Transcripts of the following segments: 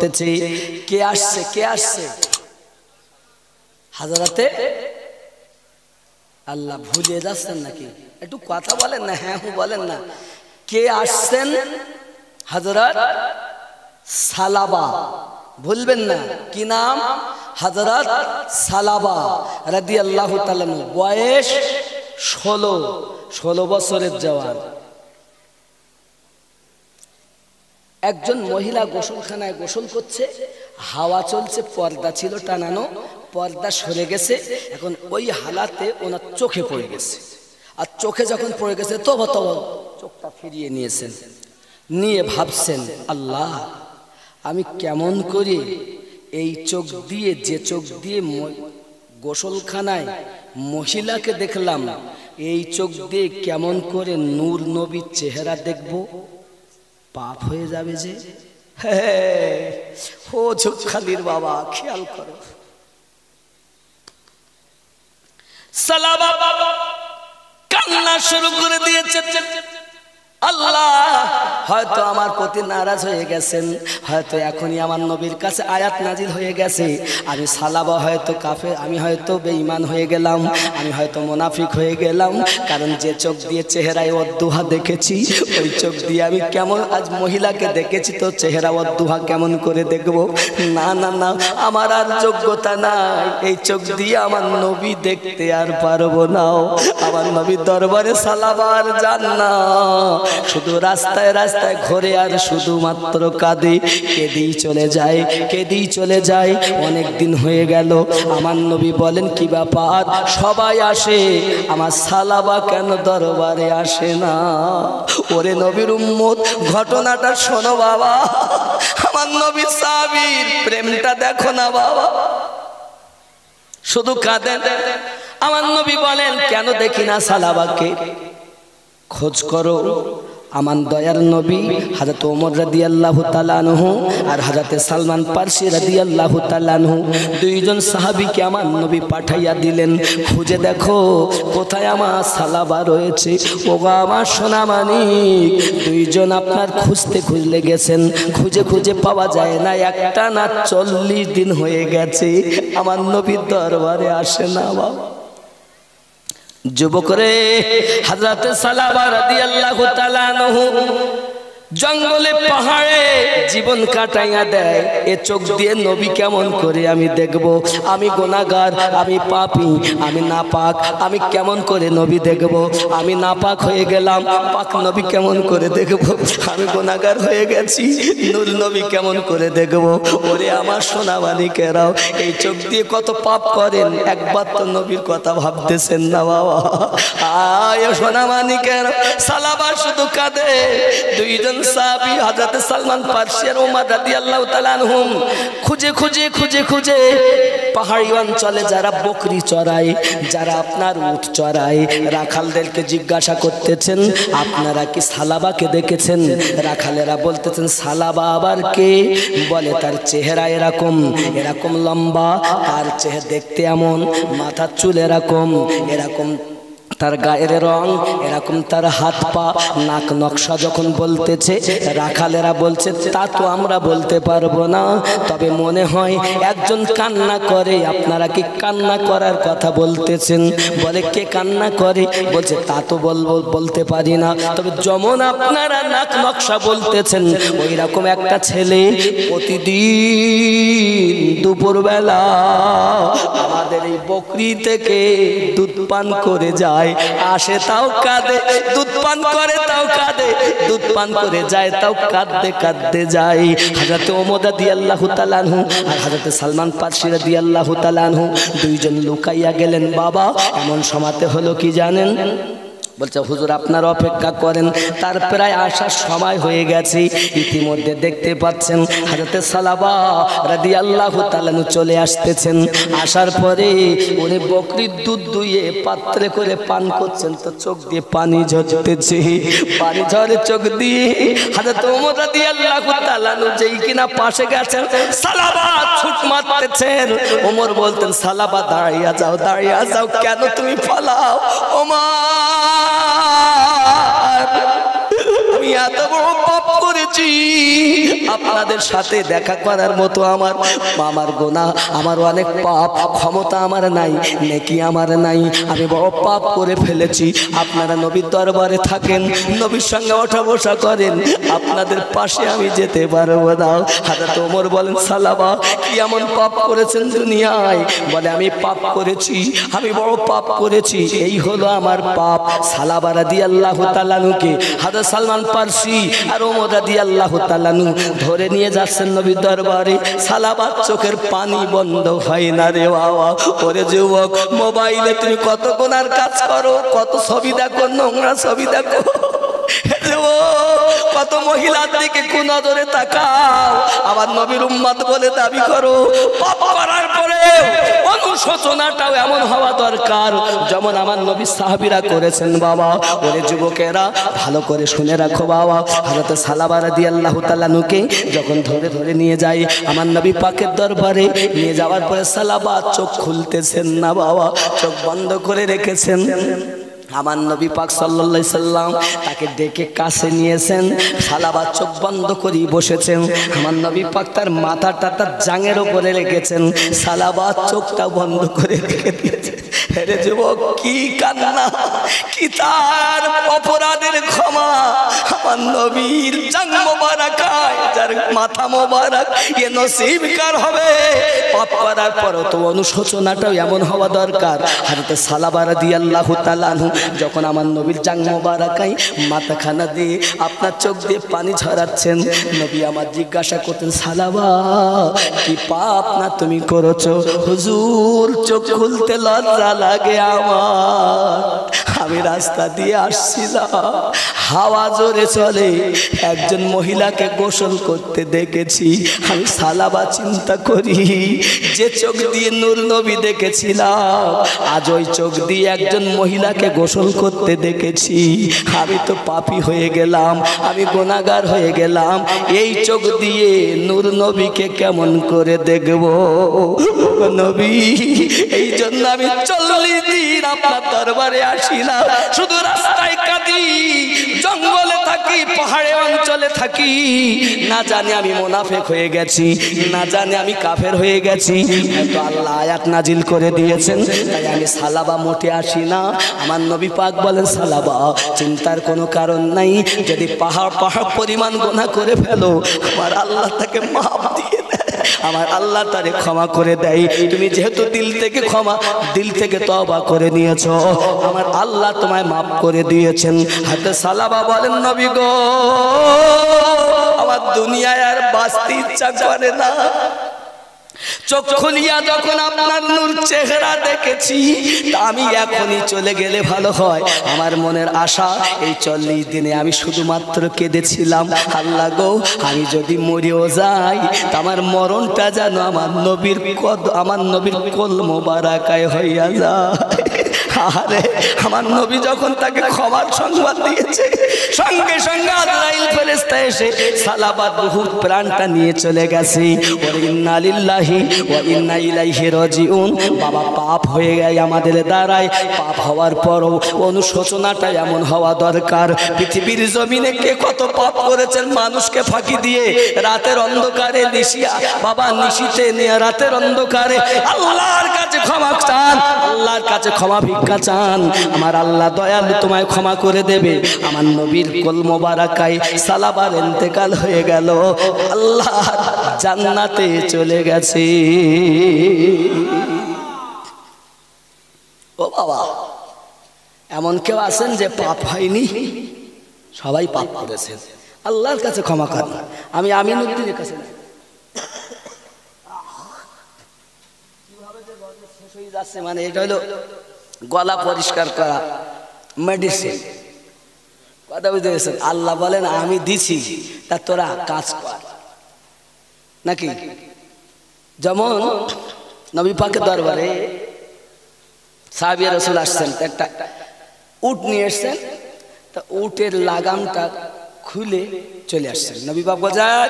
করতেছে। কে আসছে, কে আসছে? হাজরাতে আল্লাহ ভুলে যাচ্ছেন নাকি? একটু কথা বলেন না, হ্যাঁ বলেন না। কে আসছেন? হযরত সালাবা। ভুলবেন না, কি নাম? হযরত সালাবা রাদিয়াল্লাহু তাআলা। বয়স 16 বছরের জওয়ান। একজন মহিলা গোসলখানায় গোসল করছে, হাওয়া চলছে, পর্দা ছিল টানানো, পর্দা সরে গেছে। এখন ওই হালাতে ওনার চোখে পড়ে গেছে। আর চোখে যখন পড়ে গেছে তবা চোখটা ফিরিয়ে নিয়েছেন, নিয়ে ভাবছেন, আল্লাহ আমি কেমন করে এই চোখ দিয়ে, যে চোখ দিয়ে গোসলখানায় মহিলাকে দেখলাম, এই চোখ দিয়ে কেমন করে নূর নবীর চেহারা দেখব? পাপ হয়ে যাবে যে। ও ঝুপখালির বাবা, খেয়াল করো। সালাবা কান্না শুরু করে দিয়েছে। আল্লাহ হয়তো আমার প্রতি নারাজ হয়ে গেছেন, হয়তো এখনই আমার নবীর কাছে আয়াত নাজিল হয়ে গেছে। আমি সালাবা হয়তো কাফের, আমি হয়তো বেঈমান হয়ে গেলাম, আমি হয়তো মুনাফিক হয়ে গেলাম। কারণ যে চোখ দিয়ে চেহারায় ওয়াদ্দুহা দেখেছি, ওই চোখ দিয়ে আমি কেমন আজ মহিলাকে দেখেছি, তো চেহারা ওয়াদ্দুহা কেমন করে দেখব? না না না, আমার আর যোগ্যতা নাই, এই চোখ দিয়ে আমার নবী দেখতে আর পারবো না। আমার নবীর দরবারে সালাবা আর যান না, শুধু রাস্তায় রাস্তায় ঘুরে আর শুধুমাত্র কাঁদে, কেঁদেই চলে যায়, কেঁদেই চলে যায়। অনেক দিন হয়ে গেল। আমার নবী বলেন, কি ব্যাপার? সবাই আসে, আমার সালাবা কেন দরবারে আসে না? ওরে নবীর উম্মত, ঘটনাটা শোনো বাবা। আমার নবী সাহাবীর প্রেমটা দেখো না বাবা, শুধু কাঁদেন। আমার নবী বলেন, কেন দেখি না সালাবাকে? খোঁজ করো। আমার দয়ার নবী হযরত ওমর রাদিয়াল্লাহু তাআলা আনহু আর হযরত সালমান ফারসি রাদিয়াল্লাহু তাআলা আনহু, দুইজন সাহাবীকে আমার নবী পাঠাইয়া দিলেন, খুঁজে দেখো কোথায় আমার সালাবা রয়েছে। ওগো আমার সোনামানিক, দুইজন আপনার খুঁজতে খুঁজলে গেছেন, খুঁজে খুঁজে পাওয়া যায় না। একটা না 40 দিন হয়ে গেছে আমার নবীর দরবারে আসে না বাবা। যুবক রে, হযরত সালাবা রাদিয়াল্লাহু তাআলা আনহু জঙ্গলে পাহাড়ে জীবন কাটাইয়া দেয়। এ চোখ দিয়ে নবী কেমন করে আমি দেখব? আমি গুনাহগার, আমি পাপী, আমি নাপাক, আমি কেমন করে নবী দেখব? আমি নাপাক হয়ে গেলাম, পাক নবী কেমন করে দেখব? আমি গুনাহগার হয়ে গেছি, নূর নবী কেমন করে দেখব? ওরে আমার সোনামানিকেরাও, এই চোখ দিয়ে কত পাপ করেন, একবার তো নবীর কথা ভাবতেছেন না বাবা। আয় সোনামানিকেরাও, সালাবা শুধু কাঁদে। দুইজন সাহাবী হযরত সালমান ফারসি আর ওমর রাদিয়াল্লাহু তাআলা আনহুম খুঁজে খুঁজে খুঁজে খুঁজে পাহাড়ি অঞ্চলে যারা বকরি চড়ায়, যারা আপনার উট চড়ায়, রাখালদেরকে জিজ্ঞাসা করতেছেন, আপনারা কি সালাবাকে দেখেছেন? রাখালেরা বলতেছেন, সালাবা আবার কে? বলে, তার চেহারা এরকম, এরকম লম্বা, তার চেহারা দেখতে এমন, মাথার চুল এরকম, এরকম তার গায়ের রং, এরকম তার হাত পা, নাক নকশা। যখন বলতেছে, রাখালেরা বলছে, তা তো আমরা বলতে পারবো না, তবে মনে হয় একজন কান্না করে। আপনারা কি কান্না করার কথা বলতেছেন? বলে, কে কান্না করে? বলছে, তা তো বলতে পারি না, তবে যেমন আপনারা নাক নকশা বলতেছেন, ওই রকম একটা ছেলে প্রতিদিন দুপুরবেলা আমাদের এই বকরি থেকে দুধ পান করে যায়, আসে তাও কাঁদে, দুধ পান করে তাও কাঁদে, দুধ পান করে যায় তাও কাঁদতে কাঁদতে যায়। হযরত ওমর রাদিয়াল্লাহু তাআলা আনহু আর হযরত সালমান ফারসি রাদিয়াল্লাহু তাআলা আনহু দুইজন লুকাইয়া গেলেন। বাবা, এমন সময়তে হলো কি জানেন? বলছে, হুজুর আপনারা অপেক্ষা করেন, তার প্রায় আসার সময় হয়ে গেছে। ইতিমধ্যে দেখতে পাচ্ছেন হযরত সালাবা রাদিয়াল্লাহু তাআলা চলে আসতেছেন। আসার পরে উনি বকরির দুধ দুইয়ে পাত্রে করে পান করছেন, তো চোখ দিয়ে পানি ঝরতেছে, পানি ঝরে চোখ দিয়ে। হযরত ওমর রাদিয়াল্লাহু তাআলা যেই কিনা পাশে গেছেন, সালাবা ছুট মারতেছেন। ওমর বলতেন, সালাবা দাঁড়িয়ে যাও, দাঁড়িয়ে যাও, কেন তুমি পালাও? ওমর, আমি এত বড় পাপ করেছি, করেছি আপনাদের সাথে দেখা করার মতো আমার গুনাহ, আমার অনেক পাপ, ক্ষমতা আমার নাই, নেকি আমার নাই, আমি বড় পাপ করে ফেলেছি। আপনারা নবীর দরবারে থাকেন, নবীর সঙ্গে ওঠা বসা করেন, আপনাদের পাশে আমি যেতে পারবো না। হযরত ওমর বলেন সালাবা কি এমন পাপ করেছেন দুনিয়ায়? বলে আমি পাপ করেছি, আমি বড় পাপ করেছি, এই হলো আমার পাপ। সালাবা রাদিয়াল্লাহু তাআলা আনহুকে হযরত সালমান ফারসি আর ওমর রাদিয়াল্লাহু তাআলা আনহু ধরে নিয়ে যাচ্ছেন নবীর দরবারে। সালাবার চোখের পানি বন্ধ হয় না রে বাবা। ওরে যুবক, মোবাইলে তুমি কত গুনার কাজ করো, কত ছবি দেখো, নোংরা ছবি দেখো, কত মহিলার দিকে কুনজরে তাকাও, আবার নবীর উম্মত বলে দাবি করো। পাপ করার পরে অনুশোচনাটাও এমন হওয়া দরকার যেমন আমার নবী সাহাবীরা করেছেন বাবা। ওরে যুবকেরা ভালো করে শুনে রাখো বাবা। হযরত সালাবা রাদিয়াল্লাহু তাআলা আনহুকে যখন ধরে ধরে নিয়ে যায় আমার নবী পাকের দরবারে, নিয়ে যাওয়ার পরে সালাবা চোখ খুলতেছেন না বাবা, চোখ বন্ধ করে রেখেছেন। আমার নবী পাক সাল্লাল্লাহু আলাইহি সাল্লাম তাকে ডেকে কাছে নিয়েছেন, সালাবা চোখ বন্ধ করে বসেছেন। আমার নবী পাক তার মাথাটা তার জাঙের উপরে রেখেছেন, সালাবা চোখটা বন্ধ করে রেখে দিয়েছেন। হেরে যুবক, কি কান্না, কি তার অপরাধের ক্ষমা। আমার নবীর জাং মোবারকায় যার মাথা মোবারক, এ নসিব কার হবে? পাপ করার পর তো অনুশোচনাটাও এমন হওয়া দরকার। হযরত সালাবা রাদিয়াল্লাহু তাআলা আনহু যখন আমার নবীর জাং মোবারকায় মাথাখানা দিয়ে আপনার চোখ দিয়ে পানি ঝরাচ্ছেন, নবী আমার জিজ্ঞাসা করতেন সালাবা কি পাপ না তুমি করেছো? হুজুর চোখ খুলতে লজ্জা লাগে আমার, আমি রাস্তা দিয়ে আসছিলাম, হাওয়া জোরে চলে, একজন মহিলাকে গোসল করতে দেখেছি। আমি সালাবা চিন্তা করি যে চোখ দিয়ে নূর নবী দেখেছিলাম, আজ ওই চোখ দিয়ে একজন মহিলাকে গোসল করতে দেখেছি। আমি তো পাপী হয়ে গেলাম, আমি গুনাহগার হয়ে গেলাম, এই চোখ দিয়ে নূর নবীকে কেমন করে দেখব নবী? এই জন্য আমি 40 দিন আপনার দরবারে আসি না, শুধু রাস্তায় কাঁদি, জঙ্গলে থাকি, পাহাড়ে অঞ্চলে থাকি। না জানি আমি মুনাফিক হয়ে গেছি, না জানি আমি কাফের হয়ে গেছি, তো আল্লাহ আয়াত নাজিল করে দিয়েছেন, তাই আমি সালাবা মোটে আসি না। আমার নবী পাক বলেন সালাবা চিন্তার কোনো কারণ নাই, যদি পাহাড় পাহাড় পরিমাণ গুনাহ করে ফেলো আমার আল্লাহ তাকে মাফ দিয়ে দেয়, আমার আল্লাহ তারে ক্ষমা করে দেয়। তুমি যেহেতু দিল থেকে ক্ষমা, দিল থেকে তওবা করে নিয়েছো, আমার আল্লাহ তোমায় মাফ করে দিয়েছেন। হযরত সালাবা বলেন নবী গো, আমার দুনিয়ায় আর বাঁচতে ইচ্ছা করে না, চোখ খুলিয়া যখন আপনার নূর চেহারা দেখেছি, তা আমি এখনই চলে গেলে ভালো হয়। আমার মনের আশা এই 40 দিনে আমি শুধুমাত্র কেঁদেছিলাম, আল্লাহ গো আমি যদি মরেও যাই তা আমার মরণটা যেন আমার নবীর কোল মোবারকায় হইয়া যায়। আরে আমার নবী যখন তাকে ক্ষমার সংবাদ দিয়েছে, সঙ্গে সঙ্গে আজরাইল ফেরেশতা এসে সালাবার রূহুর প্রাণটা নিয়ে চলে গেছে। ওয়া ইন্না লিল্লাহি ওয়া ইন্না ইলাইহি রাজিউন। বাবা পাপ হয়ে গেছে আমাদের দ্বারায়, পাপ হওয়ার পরও অনুশোচনাটা এমন হওয়া দরকার। পৃথিবীর জমিনে কে কত পাপ করেছেন, মানুষকে ফাঁকি দিয়ে রাতের অন্ধকারে বাবা নিশিতে নিয়ে রাতের অন্ধকারে আল্লাহর কাছে ক্ষমা চান, আল্লাহর কাছে ক্ষমা ভিক্ষা চান, আমার আল্লাহ দয়ালু তোমায় ক্ষমা করে দেবে। আমার নবীর কোল মোবারকায় সালাবার ইন্তেকাল হয়ে গেল, আল্লাহ জান্নাতে চলে গেছে। ও বাবা, এমন কেউ আছেন যে পাপ হয়নি? সবাই পাপ করেছেন, আল্লাহর কাছে ক্ষমা করেন। আমি আমিনুদ্দিনের কাছে শেষ হয়ে যাচ্ছে, মানে এটা হলো গলা পরিষ্কার করা মেডিসিন, কথা বুঝতে পেরেছেন? আল্লাহ বলেন আমি দিছি, তা তোরা কাজ কর নাকি? যেমন নবী পাকের দরবারে সাহাবী রাসূল আসছেন, একটা উট নিয়ে এসছেন, তা উটের লাগামটা খুলে চলে আসছেন। নবী পাক বলেন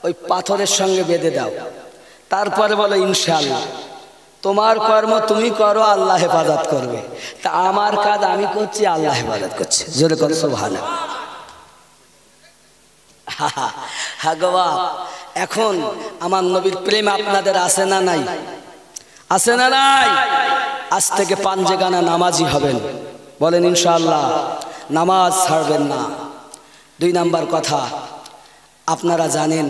ওই পাথরের সঙ্গে বেঁধে দাও, তারপরে বলো ইনশাআল্লাহ তোমার কর্ম তুমি করো, আল্লাহ হেফাজত করবে। তা আমার কাজ আমি করছি, আল্লাহ হেফাজত করছে। জোরে করো সুবহানাল্লাহ। হ্যাঁ গো বাপ, এখন আমার নবীর প্রেম আপনাদের আছে না নাই? আছে না নাই? আজ থেকে পাঞ্জেগানা নামাজি হবেন, বলেন ইনশাআল্লাহ। নামাজ ছাড়বেন না। 2 নাম্বার কথা, আপনারা জানেন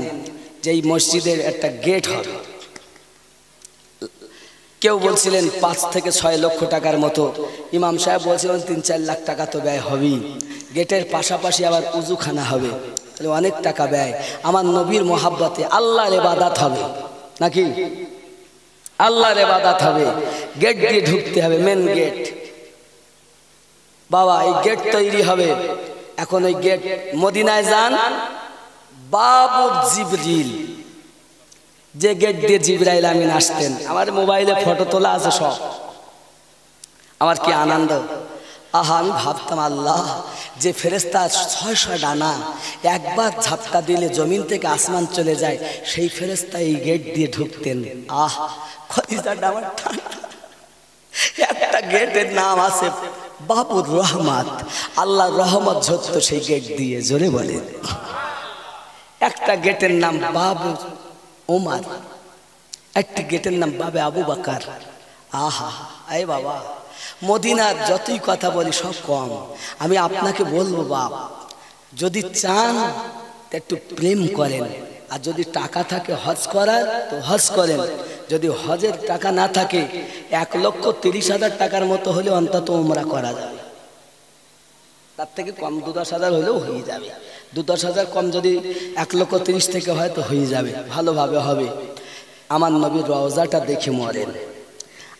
যে এই মসজিদের একটা গেট হবে। কেউ বলছিলেন 5 থেকে 6 লক্ষ টাকার মতো, ইমাম সাহেব বলছিলেন 3-4 লাখ টাকা তো ব্যয় হবেই। গেটের পাশাপাশি আবার উজুখানা হবে, তাহলে অনেক টাকা ব্যয়। আমার নবীর মোহাব্বতে আল্লাহর ইবাদত হবে নাকি? আল্লাহর ইবাদত হবে। গেট দিয়ে ঢুকতে হবে, মেন গেট। বাবা এই গেট তৈরি হবে। এখন ওই গেট মদিনায় যান, বাবু জিবরিল, যে গেট দিয়ে জিবরাইল আমিন আসতেন, আমার মোবাইলে ফটো তোলা আছে সব। আমার কি আনন্দ! আহা, আমি ভাবতাম আল্লাহ, যে ফেরেশতা 600 ডানা, একবার ঝাপটা দিলে জমিন থেকে আসমান চলে যায়, সেই ফেরেশতা এই গেট দিয়ে ঢুকতেন। আহ, কলিজাটা আমার ঠান্ডা। একটা গেটের নাম আছে বাবুর রহমত, আল্লাহর রহমত ঝরতো সেই গেট দিয়ে, জোরে বলে। একটা গেটের নাম বাবু ওমর, একটি গেটের নাম বাবে আবু বকর। আহা, আরে বাবা, মদিনার যতই কথা বলি সব কম। আমি আপনাকে বলবো বাপ, যদি চান একটু প্রেম করেন, আর যদি টাকা থাকে হজ করার তো হজ করেন। যদি হজের টাকা না থাকে 1,30,000 টাকার মতো হলে অন্তত উমরা করা যাবে। তার থেকে কম 2-10,000 হলেও হয়ে যাবে। 2-10,000 কম যদি 1,30,000 থেকে হয় তো হয়ে যাবে, ভালোভাবে হবে। আমার নবীর রওজাটা দেখে মরেন,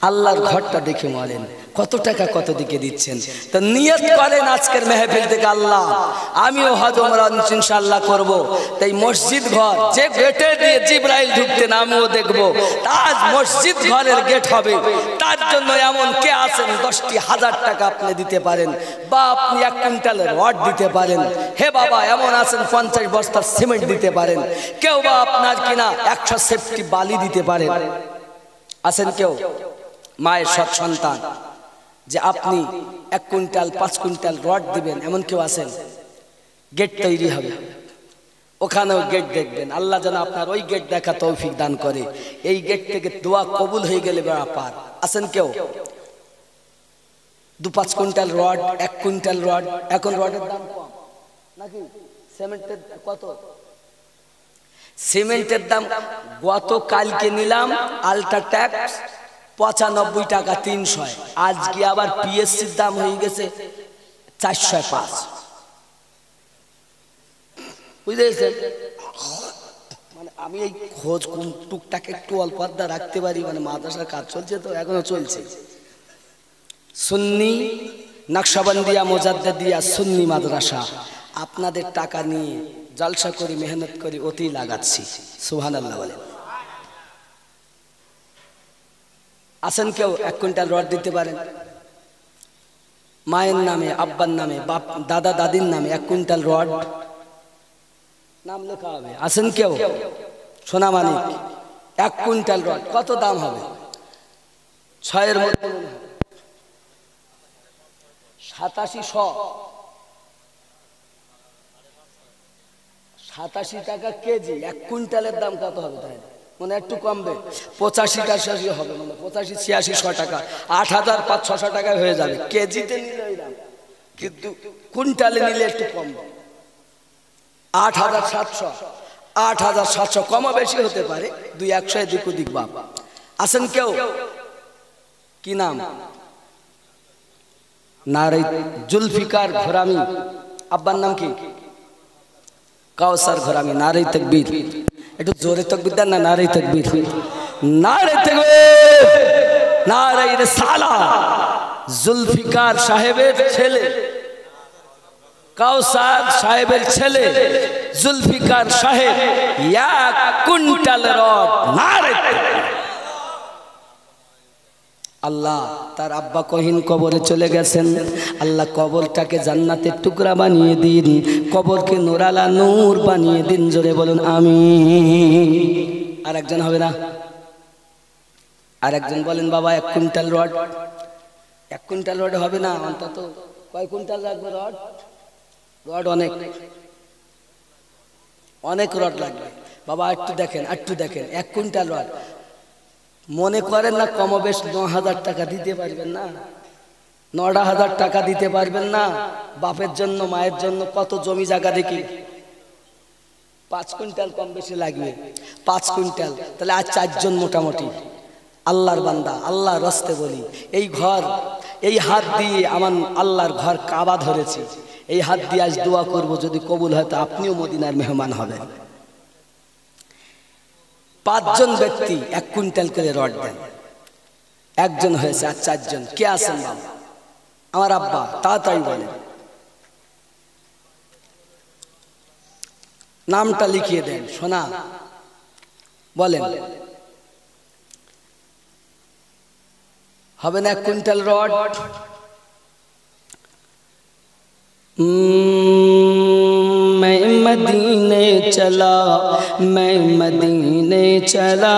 আল্লাহর ঘরটা দেখে মরেন। কত টাকা কত দিকে দিচ্ছেন, তো নিয়ত করেন আজকের মেহফিল থেকে, আল্লাহ আমিও হজ উমরা ইনশাআল্লাহ করব। তাই মসজিদ ঘর যে গেটে দিয়ে জিবরাইল ঢুকতেন আমিও দেখব, আজ মসজিদ ঘরের গেট হবে। তার জন্য এমন কে আছেন 10,000 টাকা আপনি দিতে পারেন, বা আপনি 1 কুইন্টালের রড দিতে পারেন। হে বাবা, এমন আছেন 50 বস্তা সিমেন্ট দিতে পারেন। কেউ বা আপনার কিনা 100 সেফটি বালি দিতে পারেন। আছেন কেউ মায়ের সৎ সন্তান যে আপনি 1 কুইন্টাল 5 কুইন্টাল রড দিবেন, এমন কেউ আছেন? গেট তৈরি হবে, ওখানেও গেট দেখবেন। আল্লাহ যেন আপনার ওই গেট দেখা তৌফিক দান করে। এই গেট থেকে দোয়া কবুল হয়ে গেলে বেড়া পার। আছেন কেউ? 2-5 কুইন্টাল রড, 1 কুইন্টাল রড। এখন রডের দাম কম নাকি? সিমেন্টের কত? সিমেন্টের দাম গত কালকে নিলাম আল্ট্রাটেক 95 টাকা 300, আজকে আবার পিএসসির দাম হয়ে গেছে 405। বুঝেছেন? মানে আমি এই খোঁজ কোন টুকটাক একটু অল্প আড্ডা রাখতে পারি, মানে মাদ্রাসার কাজ চলছে তো এখনো চলছে। সুন্নি নকশবন্দিয়া মোজাদ্দেদিয়া সুন্নি মাদ্রাসা, আপনাদের টাকা নিয়ে জলসা করি, মেহনত করি, অতি লাগাচ্ছি। সুবহানাল্লাহ বলে। আছেন কেউ 1 কুইন্টাল রড দিতে পারেন? মায়ের নামে, আব্বার নামে, বাপ দাদা দাদির নামে 1 কুইন্টাল রড নাম লেখা হবে। আছেন কেউ? সোনামানিক 1 কুইন্টাল রড কত দাম হবে? 6 মধ্যে 8700, 87 টাকা কেজি। 1 কুইন্টালের দাম কত হবে তাহলে? মানে একটু কমবে, 85-88 হবে, মানে 85-86 টাকা, 8,500-600 টাকায় হয়ে যাবে কেজিতে নিলে ওই দাম। কিন্তু কুইন্টালে নিলে একটু কমবে, 8,700 কমও বেশি হতে পারে, 2-100 এদিক ওদিক বাপ। আছেন কেউ? কি নাম? নারে জুলফিকার ঘোরামি। আব্বার নাম কি? কাউসার ঘোরামি। নারে তাকবীর। একটু জোরে তাকবীর দেন না। নারে তাকবীর, নারে তাকবীর, নারে রিসালাত। জুলফিকার সাহেবের ছেলে, কাউসার সাহেবের ছেলে জুলফিকার সাহেব 1 কুইন্টাল রড। নারে তাকবীর। আল্লাহ তার আব্বা কহিন কবরে চলে গেছেন, আল্লাহ কবরটাকে জান্নাতের টুকরা বানিয়ে দিন, কবরকে নূরালা নূর বানিয়ে দিন। জোরে বলুন আমিন। আর একজন হবে না? আর একজন বলেন বাবা 1 কুইন্টাল রড। 1 কুইন্টাল রড হবে না, অন্তত কয় কুইন্টাল লাগবে রড? রড অনেক, অনেক রড লাগবে বাবা। একটু দেখেন, একটু দেখেন, 1 কুইন্টাল রড। মনে করেন না কমবেশ 9,000 টাকা দিতে পারবেন না? 9,000 টাকা দিতে পারবেন না? বাপের জন্য মায়ের জন্য কত জমি জায়গা দেখি 5 কুইন্টাল কম বেশি লাগবে। 5 কুইন্টাল তাহলে আজ 4 জন মোটামুটি আল্লাহর বান্দা, আল্লাহর রাস্তে বলি, এই ঘর, এই হাত দিয়ে আমার আল্লাহর ঘর কাবা ধরেছি, এই হাত দিয়ে আজ দোয়া করব, যদি কবুল হয় তো আপনিও মদিনার মেহমান হবেন। 5 জন ব্যক্তি 1 কুইন্টাল করে রড দেন। একজন হয়েছে, আর 4 জন। কে আছেন বাবা? আমার আব্বা, তাড়াতাড়ি বলেন, নামটা লিখিয়ে দেন। সোনা বলেন, হবে না 1 কুইন্টাল রড? मैं मदीने चला, मैं मदीने चला,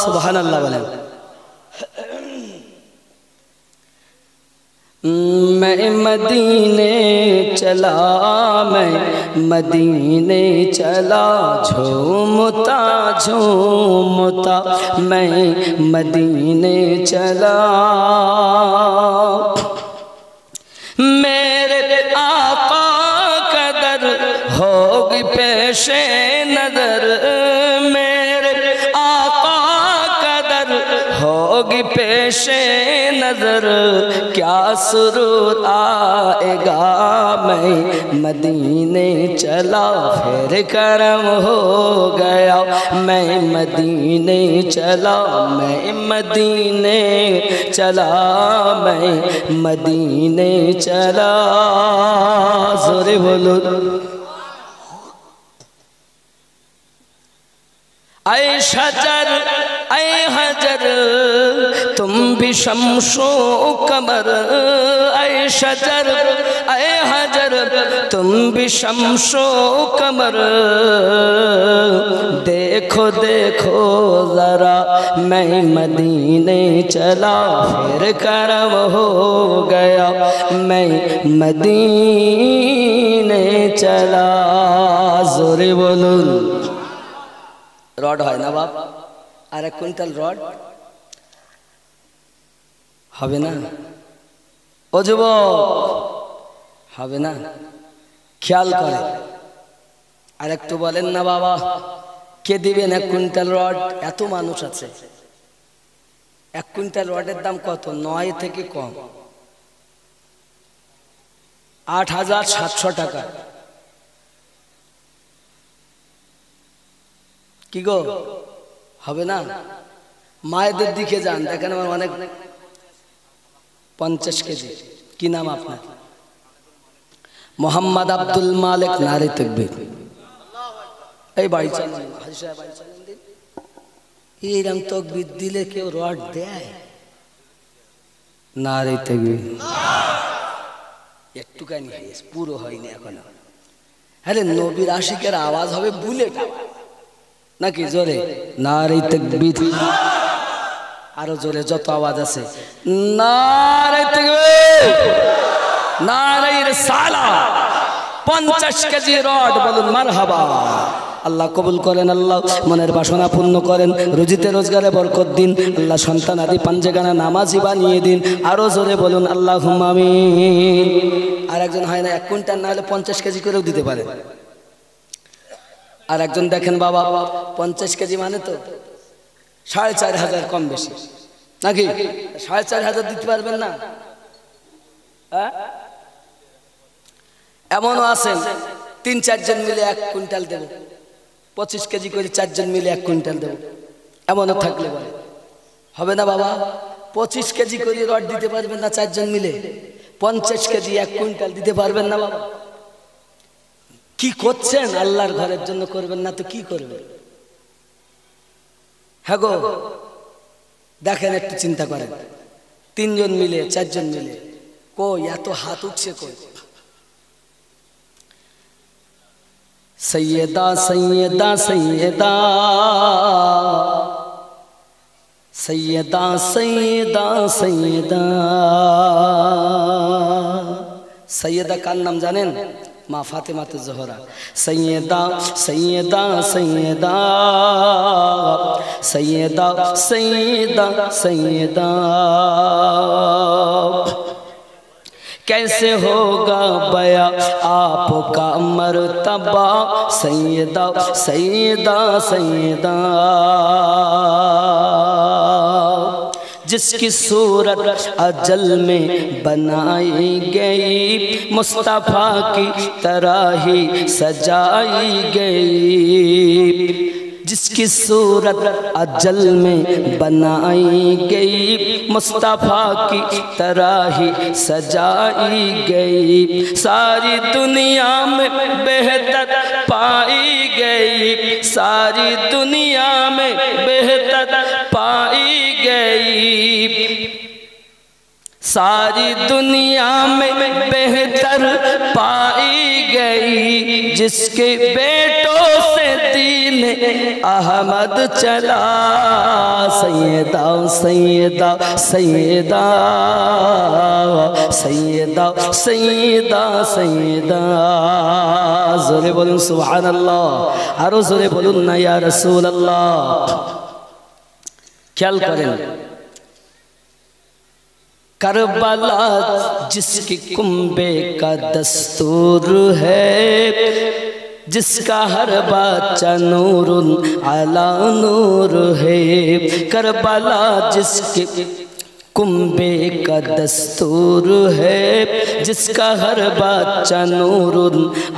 सुभान अल्लाह बोलें। मैं मदीने चला, मैं मदीने चला, झूमता झूमता मैं मदीने चला। मेरे आका कदर होगी पेशे नजर, मेरे आका कदर होगी पेशे नजर, क्या सुरूर आएगा मैं मदीने चला, फिर करम हो गया मैं मदीने चला, मैं मदीने चला, मैं मदीने चला। जोरे बोलो, ऐ शजर ऐ हजर तुम भी शम्सो कमर, ऐ शजर ऐ हजर तुम भी शम्सो कमर, देखो देखो जरा मैं मदीने चला, फिर करम हो गया मैं मदीने चला। जोरे बोलूं, রড হয় না বাপ? আর 1 কুইন্টাল রড হবে না? ও যুবক, হবে না? খেয়াল করে আর একটু বলেন না বাবা, কে দিবেন 1 কুইন্টাল রড? এত মানুষ আছে। 1 কুইন্টাল রডের দাম কত? 9 থেকে কম, 8,700 টাকা। কি গো, হবে না? মায়েদের দিকে যান, দেখেন আমার অনেক 50 কেজি। কি নাম আপনার? মোহাম্মদ আব্দুল মালিক। নারে তাকবীর। এই বাড়ি চালান, হাজী সাহেব বাড়ি চালান দিন। এরকম তাকবীর দিলে কেউ রড দেয়? নারে তাকবীর। একটুখানি হয়েছে, পুরো হয়নি এখনো। আরে নবীর আশিকের আওয়াজ হবে বুলেট নাকি? জোরে নারে তাকবীর। আরো জোরে যত আওয়াজ আছে, নারে তাকবীর, নারে রিসালাত। 50 কেজি রড, বলুন মারহাবা। আল্লাহ কবুল করেন, আল্লাহ মনের বাসনা পূর্ণ করেন, রুজিতে রোজগারে বরকত দিন, আল্লাহ সন্তান আদি পাঞ্জেগানা নামাজি বানিয়ে দিন। আরো জোরে বলুন আল্লাহুম্মা আমিন। আর একজন হয় না 1 কুইন্টাল, না হলে 50 কেজি করেও দিতে পারে। আর একজন দেখেন বাবা, 50 কেজি মানে তো 4,500 কম বেশি নাকি? 4,500 দিতে পারবেন না? এমনও আছেন 3-4 জন মিলে 1 কুইন্টাল দেব, 25 কেজি করে 4 জন মিলে 1 কুইন্টাল দেব, এমনও থাকলে বলে হবে না বাবা? 25 কেজি করে রড দিতে পারবেন না 4 জন মিলে? 50 কেজি 1 কুইন্টাল দিতে পারবেন না বাবা? কি করছেন? আল্লাহর ঘরের জন্য করবেন না তো কি করবেন? হ্যাঁ গো, দেখেন একটু চিন্তা করেন, 3 জন মিলে 4 জন মিলে, কই এত হাত উঠছে কই? সৈয়দা সৈয়দা সৈয়দা সৈয়দা সৈয়দা সৈয়দা। সৈয়দা কার নাম জানেন? माँ फातिमा ज़हरा सैयदा सैयदा सैयदा सैयदा सैयदा सैयदा। कैसे होगा बया आपका मर्तबा सैयदा सैयदा सैयदा। जिसकी सूरत अजल में बनाई गई मुस्तफ़ा की तरह ही सजाई गई। जिसकी सूरत अजल में बनाई गई मुस्तफ़ा की तरह ही सजाई गई। सारी दुनिया में बेहतर पाई गई, सारी दुनिया में बेहतर पाई गई, सारी दुनिया में बेहतर पाई गई। जिसके बेटों से दीन अहमद चला सैयदा सैयदा सैयदा सैयदा सैयदा सैयदा। जोरे बोलूं सुभान अल्लाह, आरो जोरे बोलूं ना या रसूल अल्लाह। ख्याल करें करबला जिसकी कुंबे का दस्तूर है, जिसका हर बच्चा नूरुन अला नूर है। करबला जिसके कुंबे का दस्तूर है, जिसका हर बच्चा नूरुन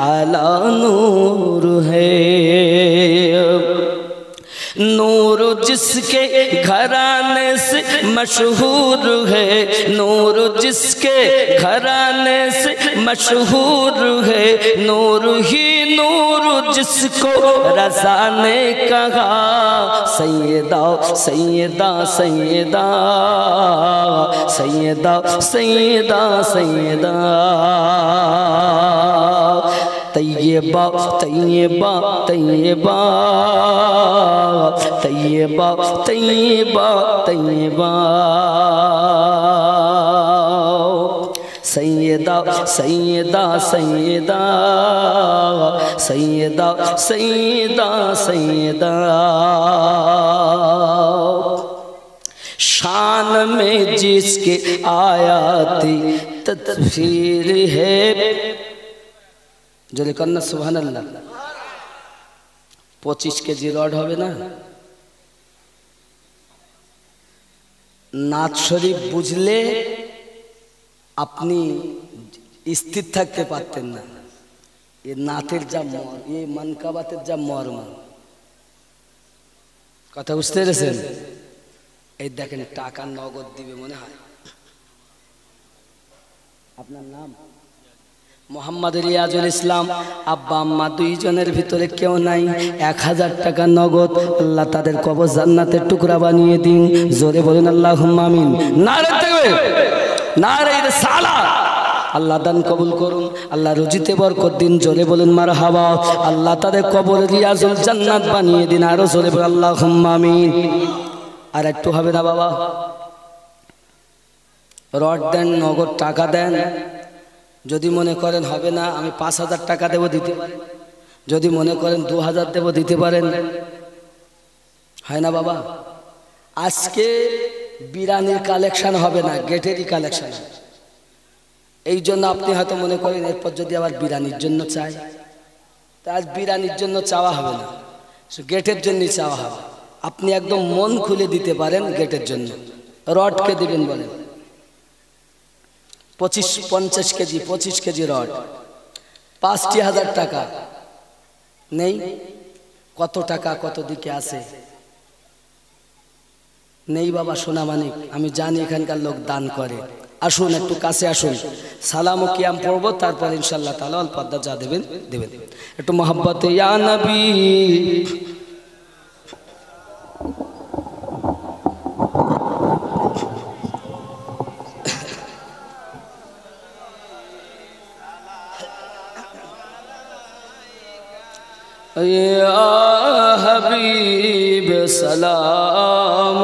अला नूर है। नूर जिसके घराने से मशहूर है, नूर जिसके घराने से मशहूर है। नूर ही नूर जिसको रज़ा ने कहा सैयदा सैयदा सैयदा सैयदा सैयदा सैयदा। तैयबा तैयबा तैयबा तैयबा तैयबा तैयबा। सैयदा सैयदा सैयदा सैयदा सैयदा सैयदा। शान में जिसके आयाती तदफीर है, যদি কন্যা সুবহানাল্লাহ। 25 কেজি রড হবে না। নাত শরীফ বুঝলে আপনি স্থির থাকতে পারতেন না। এই নাতের যা মর্ম, এই মানকাবাতের যা মর্ম, কথা বুঝতে পেরেছেন? এই দেখেন টাকা নগদ দিবে মনে হয়। আপনার নাম মোহাম্মদ রিয়াজুল ইসলাম। আব্বা আম্মা দুইজনের ভিতরে কেউ নাই, 1000 টাকা নগদ। আল্লাহ তাদের কবর জান্নাতের টুকরা বানিয়ে দিন। জোরে বলুন আল্লাহুম্মা আমিন। নারে তাকবীর, নারে রিসালাত। আল্লাহ দান কবুল করুন, আল্লাহ রুজিতে বরকত দিন। জোরে বলুন মারহাবা। আল্লাহ তাদের কবর রিয়াজুল জান্নাত বানিয়ে দিন। আরো জোরে বলুন আল্লাহুম্মা আমিন। আর একটু হবে না বাবা? রড দেন, নগদ টাকা দেন। যদি মনে করেন হবে না, আমি 5000 টাকা দেবো, দিতে পারেন। যদি মনে করেন 2000 দেবো, দিতে পারেন। হয় না বাবা? আজকে বিরানির কালেকশন হবে না, গেটেরই কালেকশন। এই জন্য আপনি হয়তো মনে করেন এরপর যদি আবার বিরানির জন্য চাই, তা আজ বিরানির জন্য চাওয়া হবে না, গেটের জন্যই চাওয়া হবে। আপনি একদম মন খুলে দিতে পারেন গেটের জন্য। রডকে দিবেন বলেন 50 কেজি 25 কেজি রড, 5000 টাকা নেই? কত টাকা কত দিকে আছে? নেই বাবা সোনা মানিক, আমি জানি এখানকার লোক দান করে। আসুন একটু কাছে আসুন, সালাম ও কিয়াম পড়বো, তারপর ইনশাআল্লাহ তাআলা অল্প আধা যা দেবেন দেবেন। একটু মোহাব্বতে ইয়া নবী। या हबीब सलाम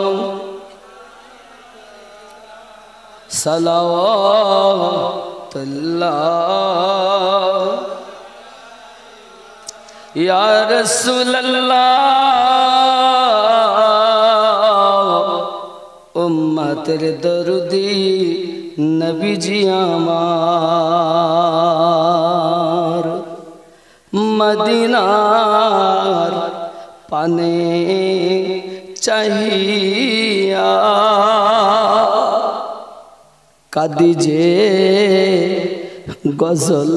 सलावतुल्लाह ইয়া রাসূলুল্লাহ উম্মতের দরদি নবীজি আমার মদিনার পানে চাহিয়া কাদি যে গজল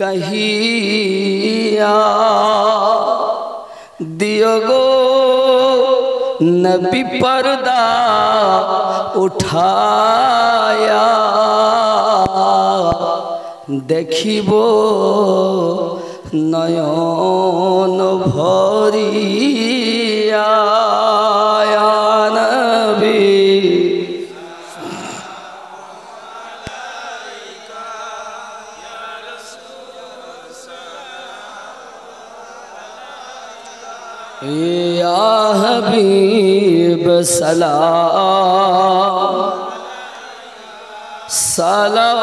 গাহিয়া দিও গো নবী পর্দা উঠায়া দেখিব নয়ন ভরিয়া নবী ইয়া হাবিব সালাম সালাম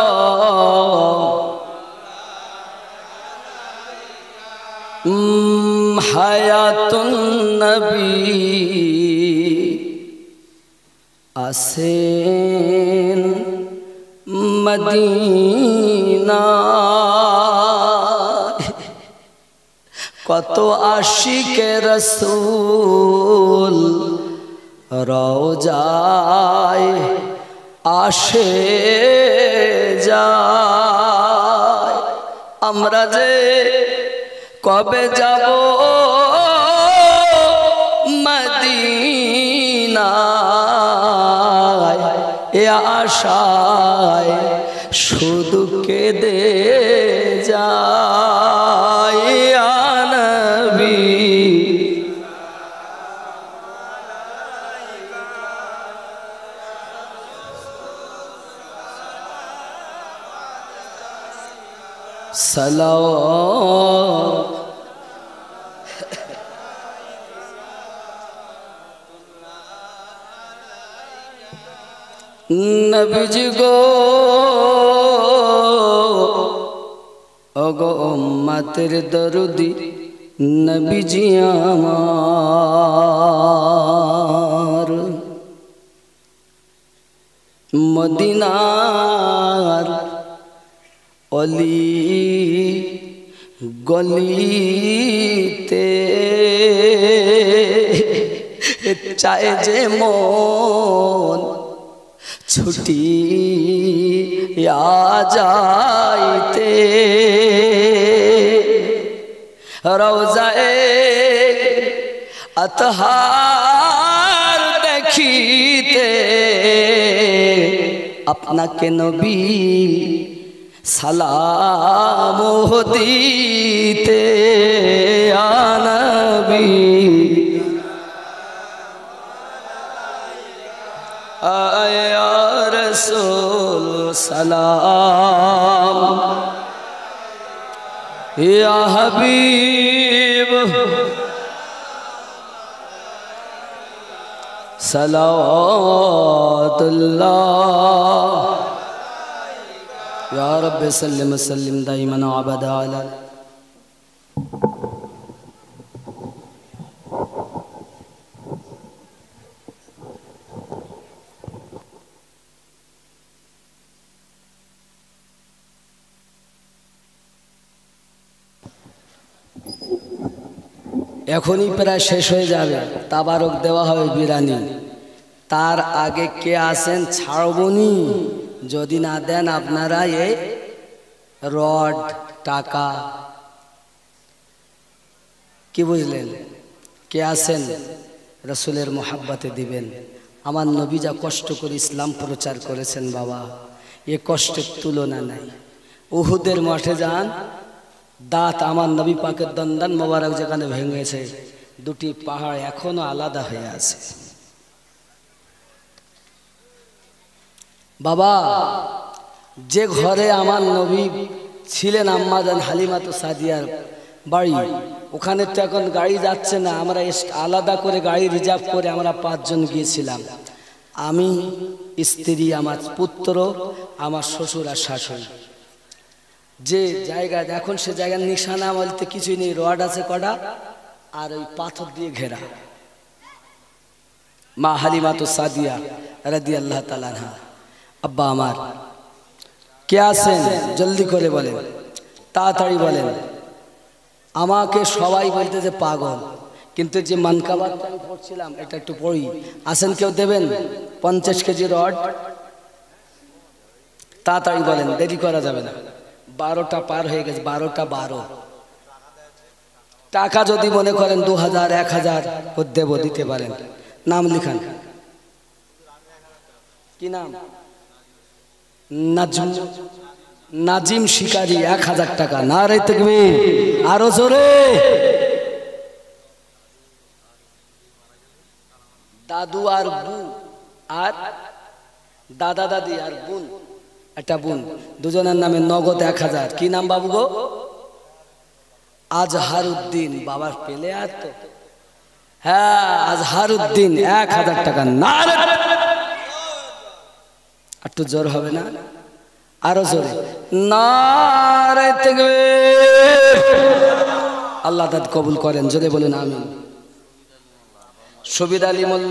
হায়াতুন নবী আসেন মদিনা কত আশিকে রসূল রওজায় আসে যায় আমরা যে কবে যাব মদিনায় এ আশায় শুধু কেঁদে যায় ইয়া নবী সালাম নবীজি গো ওগো উম্মতের দরদি নবীজি আমার মদিনার অলি গলিতে চায় যে মন ছুটি যাইতে রওজায়ে আতহার দেখিতে আপনাকে নবী সালাম দিতে ইয়া নবী ইয়া রাসূল সালাম ইয়া হাবিব সালাওয়াতুল্লাহ ইয়া রাব্বি সাল্লিম সাল্লিম দাইমান আবাদা আলা এখনই প্রায় শেষ হয়ে যাবে তাবারক দেওয়া হবে বিরানি তার আগে কে আছেন ছাড়বনি যদি না দেন আপনারা এই রড টাকা কি বুঝলেন কে আছেন রাসূলের মোহাব্বতে দিবেন আমার নবী যা কষ্ট করে ইসলাম প্রচার করেছেন বাবা এ কষ্টের তুলনা নাই উহুদের মাঠে যান দাঁত আমার নবী পাকের দন্দান মোবারক যেখানে ভেঙেছে দুটি পাহাড় এখনো আলাদা হয়ে আছে বাবা যে ঘরে আমার নবী ছিলেন আম্মাজান হালিমাতু সাদিয়ার বাড়ি ওখানে তো এখন গাড়ি যাচ্ছে না আমরা আলাদা করে গাড়ি রিজার্ভ করে আমরা 5 জন গিয়েছিলাম আমি স্ত্রী আমার পুত্র আমার শ্বশুর আর শাশুড়ি যে জায়গায় এখন সে জায়গার নিশানা বলতে কিছুই নেই, রড আছে কটা আর ওই পাথর দিয়ে ঘেরা। মা হালিমাতু সাদিয়া রাদিয়াল্লাহু তাআলা আনহা। আব্বা আমার কে আছেন জলদি করে বলেন, তাড়াতাড়ি বলেন। আমাকে সবাই বলতে যে পাগল, কিন্তু যে মানকাবাতটা আমি পড়ছিলাম এটা একটু পড়ি। আসেন কেউ দেবেন 50 কেজি রড? তাড়াতাড়ি বলেন, দেরি করা যাবে না। 12টা পার হয়ে গেছে, 12টা 12। টাকা যদি মনে করেন 2000 1000 দেব, দিতে পারেন। নাম লিখান, কি নাম? নাজিম শিকারি, 1000 টাকা। নারে তাকবীর, আরো জোরে। দাদু আর বু আর দাদা দাদি আর বোন, একটা বোন, দুজনের নামে নগদ 1000। কি নাম বাবু গো? আজহারউদ্দিন। বাবার পেলে আর তো, হ্যাঁ আজহারউদ্দিন, 1000 টাকা। নারে, একটু জোর হবে না? আরো জোরে, নারে তাকবীর। আল্লাহ তাআলা কবুল করেন, জোরে বলুন আমিন। সুবিদ আলী মোল্লা।